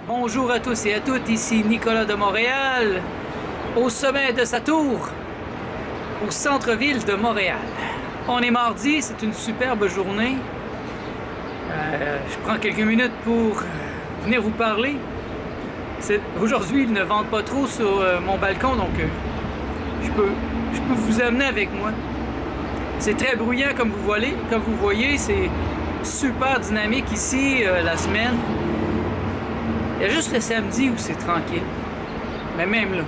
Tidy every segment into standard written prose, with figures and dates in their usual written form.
Bonjour à tous et à toutes, ici Nicolas de Montréal, au sommet de sa tour, au centre-ville de Montréal. On est mardi, c'est une superbe journée. Je prends quelques minutes pour venir vous parler. Aujourd'hui, il ne vente pas trop sur mon balcon, donc je peux vous amener avec moi. C'est très bruyant comme vous voyez, c'est super dynamique ici la semaine. Il y a juste le samedi où c'est tranquille. Mais même là,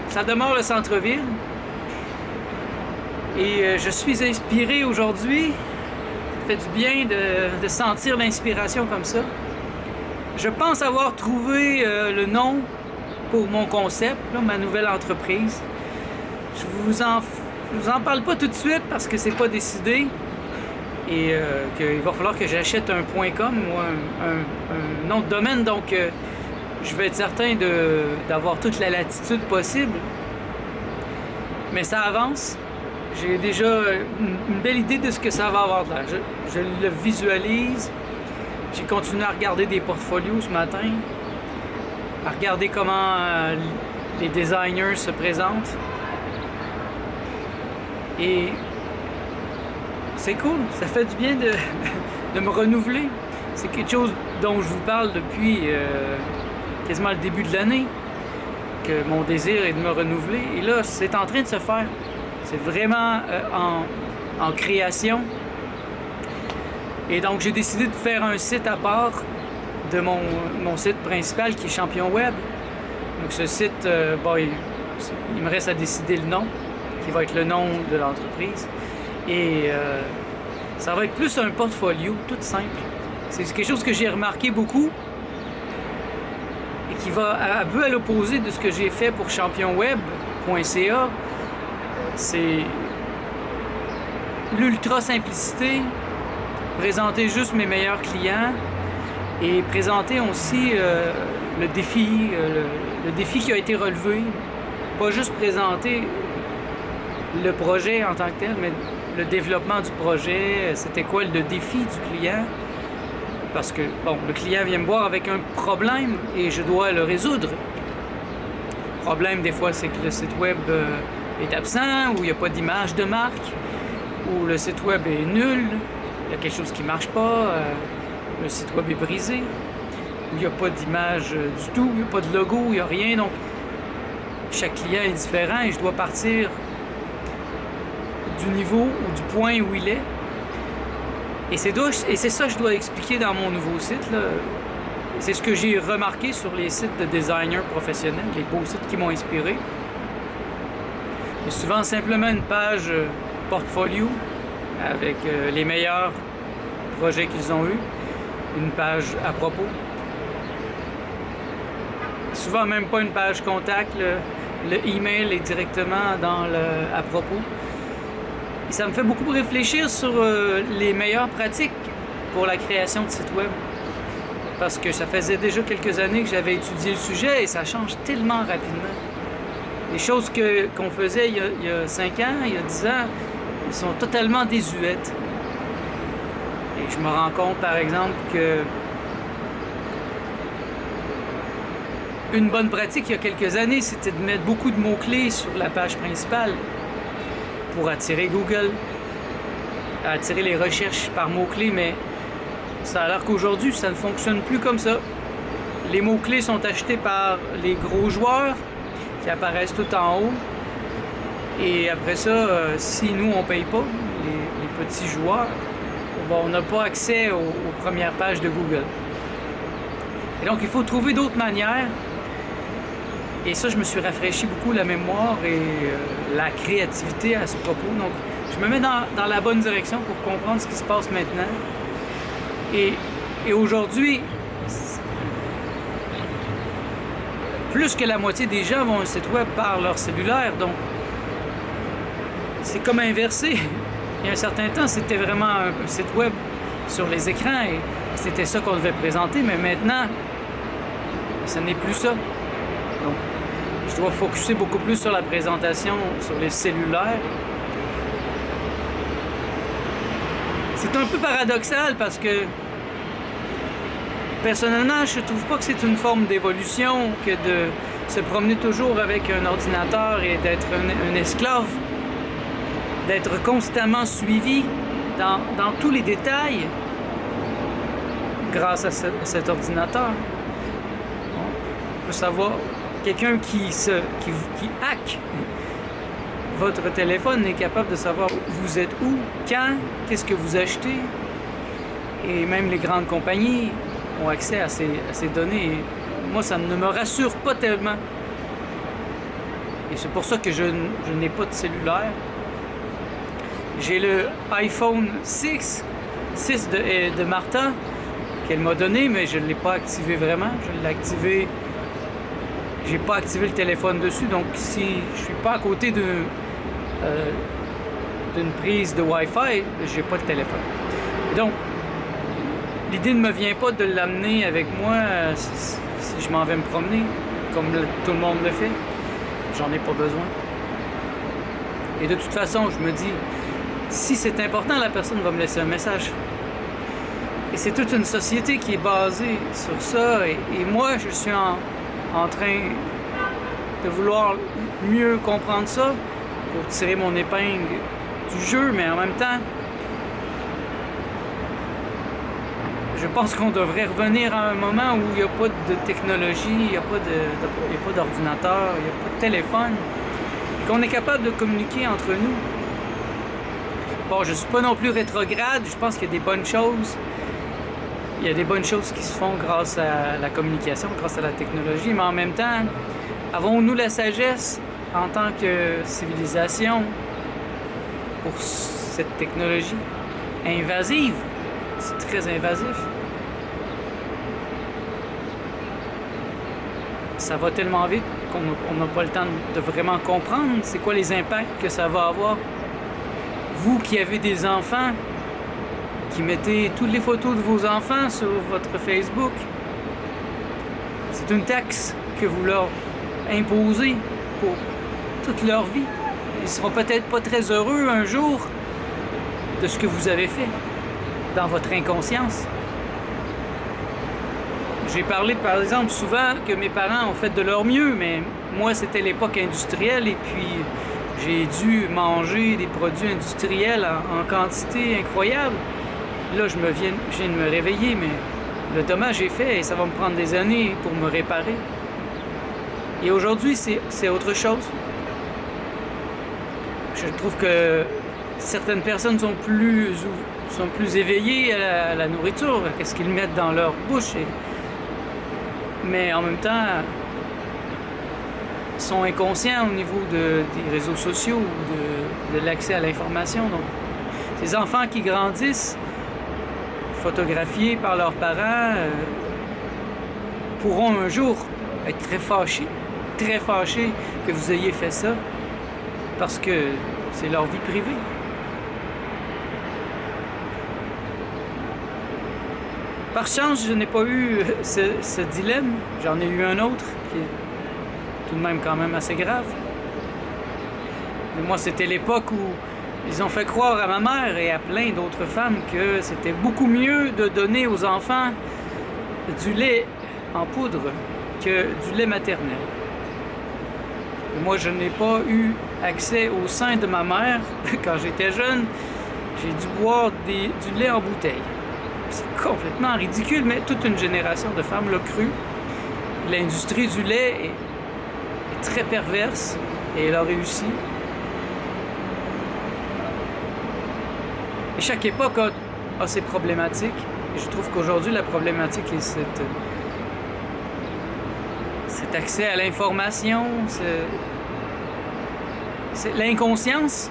ça demeure le centre-ville. Et je suis inspiré aujourd'hui. Ça fait du bien de sentir l'inspiration comme ça. Je pense avoir trouvé le nom pour mon concept, là, ma nouvelle entreprise. Je vous en parle pas tout de suite parce que c'est pas décidé. Et qu'il va falloir que j'achète un .com ou un nom de domaine, donc je vais être certain d'avoir toute la latitude possible. Mais ça avance. J'ai déjà une belle idée de ce que ça va avoir l'air. Je le visualise. J'ai continué à regarder des portfolios ce matin, à regarder comment les designers se présentent. Et c'est cool, ça fait du bien de me renouveler. C'est quelque chose dont je vous parle depuis quasiment le début de l'année, que mon désir est de me renouveler. Et là, c'est en train de se faire. C'est vraiment en création. Et donc, j'ai décidé de faire un site à part de mon site principal qui est Champion Web. Donc, ce site, il me reste à décider le nom, qui va être le nom de l'entreprise. Et ça va être plus un portfolio, tout simple. C'est quelque chose que j'ai remarqué beaucoup et qui va un peu à l'opposé de ce que j'ai fait pour championweb.ca. C'est l'ultra simplicité, présenter juste mes meilleurs clients et présenter aussi le défi qui a été relevé. Pas juste présenter le projet en tant que tel, mais le développement du projet, c'était quoi le défi du client? Parce que, le client vient me voir avec un problème et je dois le résoudre. Le problème, des fois, c'est que le site web est absent, ou il n'y a pas d'image de marque, ou le site web est nul, il y a quelque chose qui ne marche pas, le site web est brisé, ou il n'y a pas d'image du tout, il n'y a pas de logo, il n'y a rien. Donc, chaque client est différent et je dois partir du niveau ou du point où il est. Et c'est ça que je dois expliquer dans mon nouveau site, là. C'est ce que j'ai remarqué sur les sites de designers professionnels, les beaux sites qui m'ont inspiré. Il y a souvent simplement une page portfolio avec les meilleurs projets qu'ils ont eus, une page à propos. Souvent même pas une page contact, le email est directement dans le à propos. Et ça me fait beaucoup réfléchir sur les meilleures pratiques pour la création de sites web. Parce que ça faisait déjà quelques années que j'avais étudié le sujet et ça change tellement rapidement. Les choses qu'on faisait il y a 5 ans, il y a 10 ans, ils sont totalement désuètes. Et je me rends compte, par exemple, que une bonne pratique il y a quelques années, c'était de mettre beaucoup de mots-clés sur la page principale pour attirer Google, attirer les recherches par mots-clés, mais ça a l'air qu'aujourd'hui, ça ne fonctionne plus comme ça. Les mots-clés sont achetés par les gros joueurs qui apparaissent tout en haut. Et après ça, si nous, on ne paye pas, les petits joueurs, on n'a pas accès aux premières pages de Google. Et donc, il faut trouver d'autres manières. Et ça, je me suis rafraîchi beaucoup la mémoire et la créativité à ce propos. Donc, je me mets dans la bonne direction pour comprendre ce qui se passe maintenant. Et aujourd'hui, plus que la moitié des gens vont à un site web par leur cellulaire. Donc, c'est comme inversé. Il y a un certain temps, c'était vraiment un site web sur les écrans et c'était ça qu'on devait présenter. Mais maintenant, ce n'est plus ça. Donc, je dois focusser beaucoup plus sur la présentation sur les cellulaires. C'est un peu paradoxal parce que Personnellement, je ne trouve pas que c'est une forme d'évolution que de se promener toujours avec un ordinateur et d'être un esclave, d'être constamment suivi dans tous les détails grâce à cet ordinateur. On peut savoir, quelqu'un qui hack votre téléphone est capable de savoir vous êtes où, quand, qu'est-ce que vous achetez. Et même les grandes compagnies ont accès à ces données. Et moi, ça ne me rassure pas tellement. Et c'est pour ça que je n'ai pas de cellulaire. J'ai le iPhone 6 de Martha qu'elle m'a donné, mais je ne l'ai pas activé vraiment. Je l'ai activé. J'ai pas activé le téléphone dessus, donc si je suis pas à côté d'une prise de Wi-Fi, j'ai pas de téléphone. Et donc, l'idée ne me vient pas de l'amener avec moi si je m'en vais me promener, comme tout le monde le fait. J'en ai pas besoin. Et de toute façon, je me dis, si c'est important, la personne va me laisser un message. Et c'est toute une société qui est basée sur ça. Et moi, je suis en train de vouloir mieux comprendre ça pour tirer mon épingle du jeu, mais en même temps, je pense qu'on devrait revenir à un moment où il n'y a pas de technologie, il n'y a pas d'ordinateur, il n'y a pas de téléphone, et qu'on est capable de communiquer entre nous. Bon, je ne suis pas non plus rétrograde, je pense qu'il y a des bonnes choses. Il y a des bonnes choses qui se font grâce à la communication, grâce à la technologie, mais en même temps, avons-nous la sagesse en tant que civilisation pour cette technologie invasive? C'est très invasif. Ça va tellement vite qu'on n'a pas le temps de vraiment comprendre c'est quoi les impacts que ça va avoir. Vous qui avez des enfants, qui mettez toutes les photos de vos enfants sur votre Facebook, c'est une taxe que vous leur imposez pour toute leur vie. Ils ne seront peut-être pas très heureux un jour de ce que vous avez fait dans votre inconscience. J'ai parlé, par exemple, souvent que mes parents ont fait de leur mieux, mais moi, c'était l'époque industrielle et puis j'ai dû manger des produits industriels en quantité incroyable. Là, je viens de me réveiller, mais le dommage est fait et ça va me prendre des années pour me réparer. Et aujourd'hui, c'est autre chose. Je trouve que certaines personnes sont plus éveillées à la nourriture, à ce qu'ils mettent dans leur bouche. Mais en même temps, ils sont inconscients au niveau des réseaux sociaux ou de l'accès à l'information. Donc, ces enfants qui grandissent, photographiés par leurs parents, pourront un jour être très fâchés que vous ayez fait ça, parce que c'est leur vie privée. Par chance, je n'ai pas eu ce dilemme. J'en ai eu un autre qui est tout de même quand même assez grave. Mais moi, c'était l'époque où ils ont fait croire à ma mère et à plein d'autres femmes que c'était beaucoup mieux de donner aux enfants du lait en poudre que du lait maternel. Et moi, je n'ai pas eu accès au sein de ma mère quand j'étais jeune. J'ai dû boire du lait en bouteille. C'est complètement ridicule, mais toute une génération de femmes l'a cru. L'industrie du lait est très perverse et elle a réussi. Et chaque époque a ses problématiques. Et je trouve qu'aujourd'hui, la problématique est cet accès à l'information, l'inconscience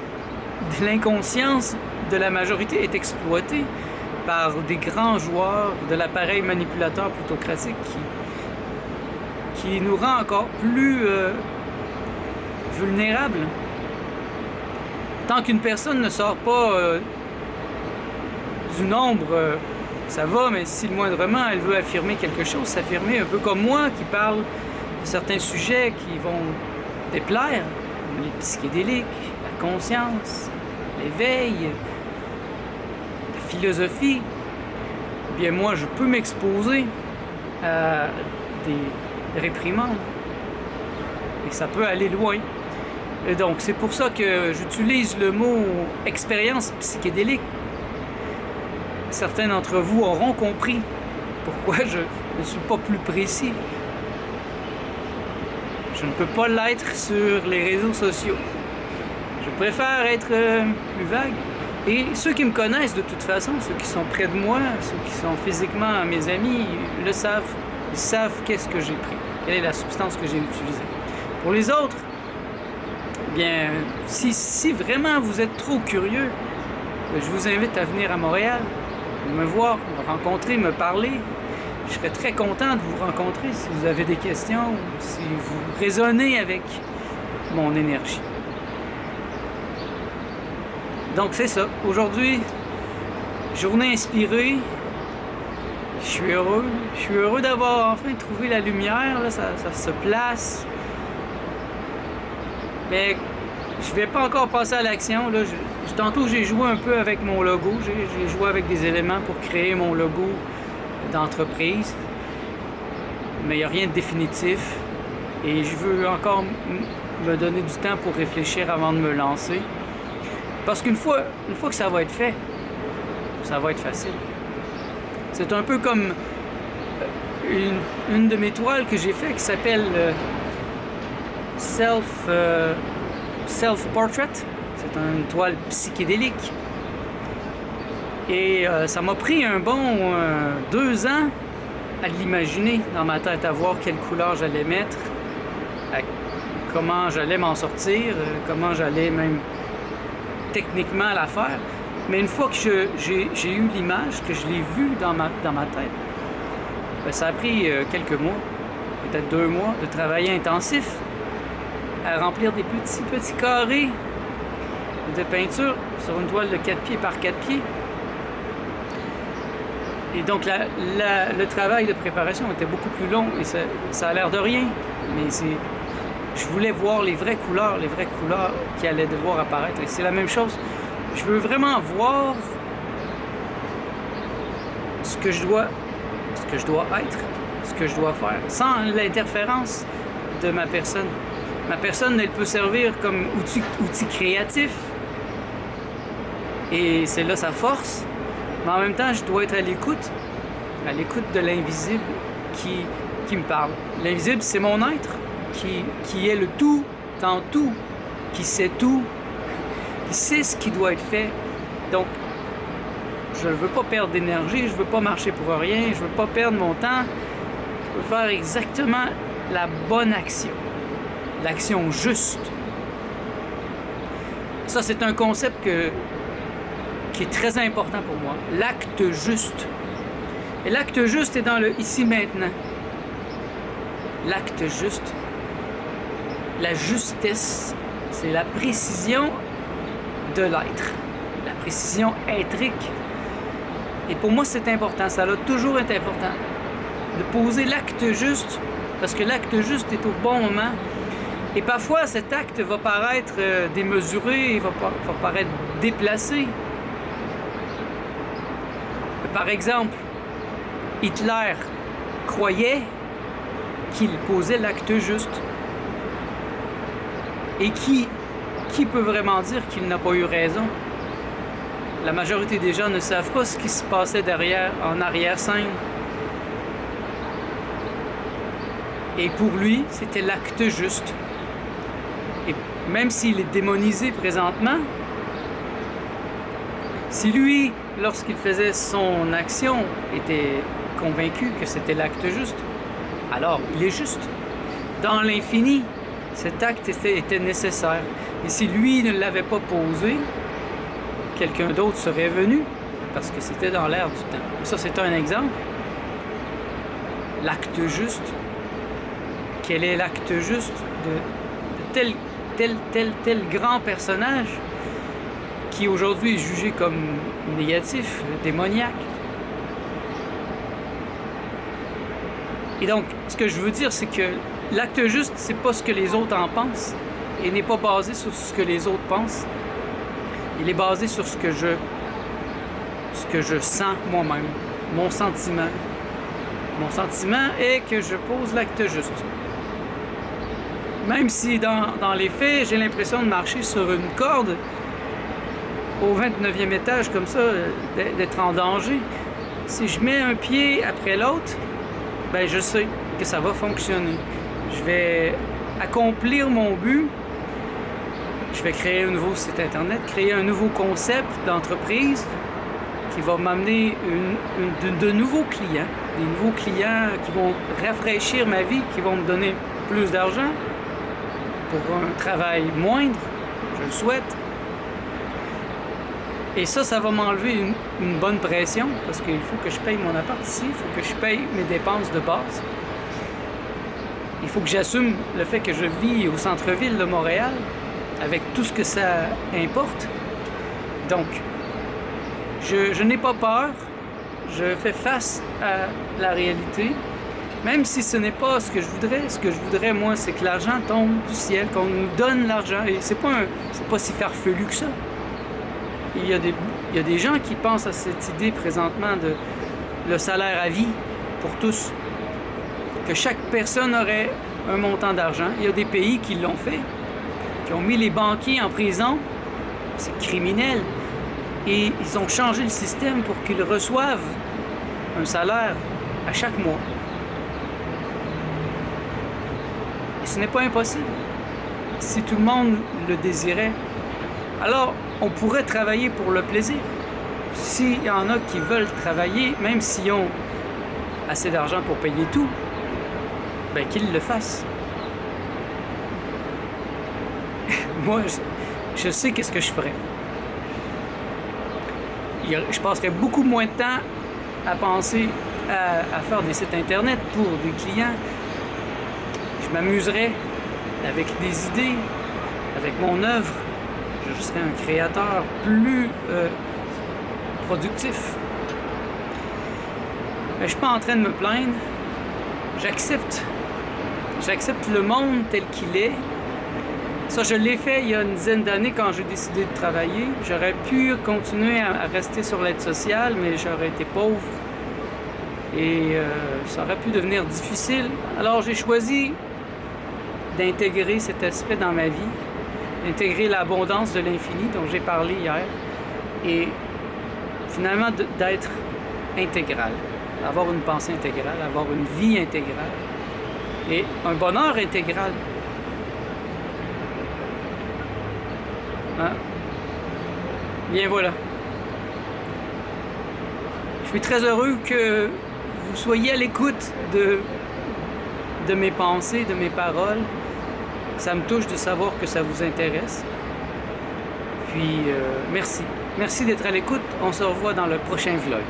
de la majorité est exploitée par des grands joueurs de l'appareil manipulateur plutocratique qui nous rend encore plus vulnérables. Tant qu'une personne ne sort pas du nombre, ça va, mais si le moindrement elle veut affirmer quelque chose, s'affirmer un peu comme moi qui parle de certains sujets qui vont déplaire, les psychédéliques, la conscience, l'éveil, la philosophie, eh bien moi je peux m'exposer à des réprimandes. Et ça peut aller loin. Et donc, c'est pour ça que j'utilise le mot expérience psychédélique. Certains d'entre vous auront compris pourquoi je ne suis pas plus précis. Je ne peux pas l'être sur les réseaux sociaux. Je préfère être plus vague. Et ceux qui me connaissent de toute façon, ceux qui sont près de moi, ceux qui sont physiquement mes amis, le savent. Ils savent qu'est-ce que j'ai pris, quelle est la substance que j'ai utilisée. Pour les autres, eh bien, si vraiment vous êtes trop curieux, je vous invite à venir à Montréal, me voir, me rencontrer, me parler. Je serais très content de vous rencontrer si vous avez des questions ou si vous résonnez avec mon énergie. Donc c'est ça. Aujourd'hui, journée inspirée. Je suis heureux. Je suis heureux d'avoir enfin trouvé la lumière. Là, ça se place. Mais je vais pas encore passer à l'action. Là, tantôt, j'ai joué un peu avec mon logo. J'ai joué avec des éléments pour créer mon logo d'entreprise. Mais il n'y a rien de définitif. Et je veux encore me donner du temps pour réfléchir avant de me lancer. Parce qu'une fois que ça va être fait, ça va être facile. C'est un peu comme une de mes toiles que j'ai fait qui s'appelle Self-Portrait. C'est une toile psychédélique. Et ça m'a pris un bon 2 ans à l'imaginer dans ma tête, à voir quelle couleur j'allais mettre, comment j'allais m'en sortir, comment j'allais même techniquement la faire. Mais une fois que j'ai eu l'image, que je l'ai vue dans ma tête, ben, ça a pris quelques mois, peut-être 2 mois de travail intensif à remplir des petits carrés de peinture sur une toile de 4 pieds par 4 pieds. Et donc le travail de préparation était beaucoup plus long et ça a l'air de rien, mais je voulais voir les vraies couleurs qui allaient devoir apparaître. Et c'est la même chose. Je veux vraiment voir ce que je dois être, ce que je dois faire, sans l'interférence de ma personne. Ma personne, elle peut servir comme outil créatif. Et c'est là sa force. Mais en même temps, je dois être à l'écoute de l'invisible qui me parle. L'invisible, c'est mon être. Qui est le tout en tout, qui sait tout, qui sait ce qui doit être fait. Donc, je ne veux pas perdre d'énergie, je ne veux pas marcher pour rien, je ne veux pas perdre mon temps. Je veux faire exactement la bonne action, l'action juste. Ça, c'est un concept qui est très important pour moi, l'acte juste. Et l'acte juste est dans le ici-maintenant. L'acte juste. La justesse, c'est la précision de l'être, la précision étrique. Et pour moi, c'est important, ça a toujours été important de poser l'acte juste, parce que l'acte juste est au bon moment. Et parfois, cet acte va paraître démesuré, va paraître déplacé. Par exemple, Hitler croyait qu'il posait l'acte juste. Et qui peut vraiment dire qu'il n'a pas eu raison? La majorité des gens ne savent pas ce qui se passait derrière, en arrière-scène. Et pour lui, c'était l'acte juste. Et même s'il est démonisé présentement, si lui, lorsqu'il faisait son action, était convaincu que c'était l'acte juste, alors il est juste. Dans l'infini, cet acte était nécessaire. Et si lui ne l'avait pas posé, quelqu'un d'autre serait venu, parce que c'était dans l'air du temps. Et ça, c'est un exemple. L'acte juste. Quel est l'acte juste de tel grand personnage qui aujourd'hui est jugé comme négatif, démoniaque? Et donc, ce que je veux dire, c'est que l'acte juste, c'est pas ce que les autres en pensent et n'est pas basé sur ce que les autres pensent. Il est basé sur ce que je sens moi-même, mon sentiment. Mon sentiment est que je pose l'acte juste. Même si dans les faits, j'ai l'impression de marcher sur une corde au 29e étage comme ça, d'être en danger. Si je mets un pied après l'autre, ben je sais que ça va fonctionner. Je vais accomplir mon but. Je vais créer un nouveau site internet, créer un nouveau concept d'entreprise qui va m'amener de nouveaux clients, des nouveaux clients qui vont rafraîchir ma vie, qui vont me donner plus d'argent pour un travail moindre, je le souhaite. Et ça va m'enlever une bonne pression parce qu'il faut que je paye mon appart ici, il faut que je paye mes dépenses de base. Il faut que j'assume le fait que je vis au centre-ville de Montréal avec tout ce que ça importe. Donc, je n'ai pas peur, je fais face à la réalité, même si ce n'est pas ce que je voudrais. Ce que je voudrais, moi, c'est que l'argent tombe du ciel, qu'on nous donne l'argent. Et c'est pas si farfelu que ça. Il y a des gens qui pensent à cette idée présentement de le salaire à vie pour tous. Que chaque personne aurait un montant d'argent. Il y a des pays qui l'ont fait, qui ont mis les banquiers en prison. C'est criminel. Et ils ont changé le système pour qu'ils reçoivent un salaire à chaque mois. Et ce n'est pas impossible. Si tout le monde le désirait, alors on pourrait travailler pour le plaisir. S'il y en a qui veulent travailler, même s'ils ont assez d'argent pour payer tout, ben qu'ils le fassent. Moi, je sais qu'est-ce que je ferais. Je passerais beaucoup moins de temps à penser à faire des sites internet pour des clients. Je m'amuserais avec des idées, avec mon œuvre. Je serais un créateur plus productif. Mais je suis pas en train de me plaindre. J'accepte le monde tel qu'il est. Ça, je l'ai fait il y a une dizaine d'années quand j'ai décidé de travailler. J'aurais pu continuer à rester sur l'aide sociale, mais j'aurais été pauvre. Et ça aurait pu devenir difficile. Alors, j'ai choisi d'intégrer cet aspect dans ma vie, d'intégrer l'abondance de l'infini dont j'ai parlé hier, et finalement d'être intégral, d'avoir une pensée intégrale, d'avoir une vie intégrale et un bonheur intégral. Hein? Bien voilà. Je suis très heureux que vous soyez à l'écoute de mes pensées, de mes paroles. Ça me touche de savoir que ça vous intéresse. Puis, merci. Merci d'être à l'écoute. On se revoit dans le prochain vlog.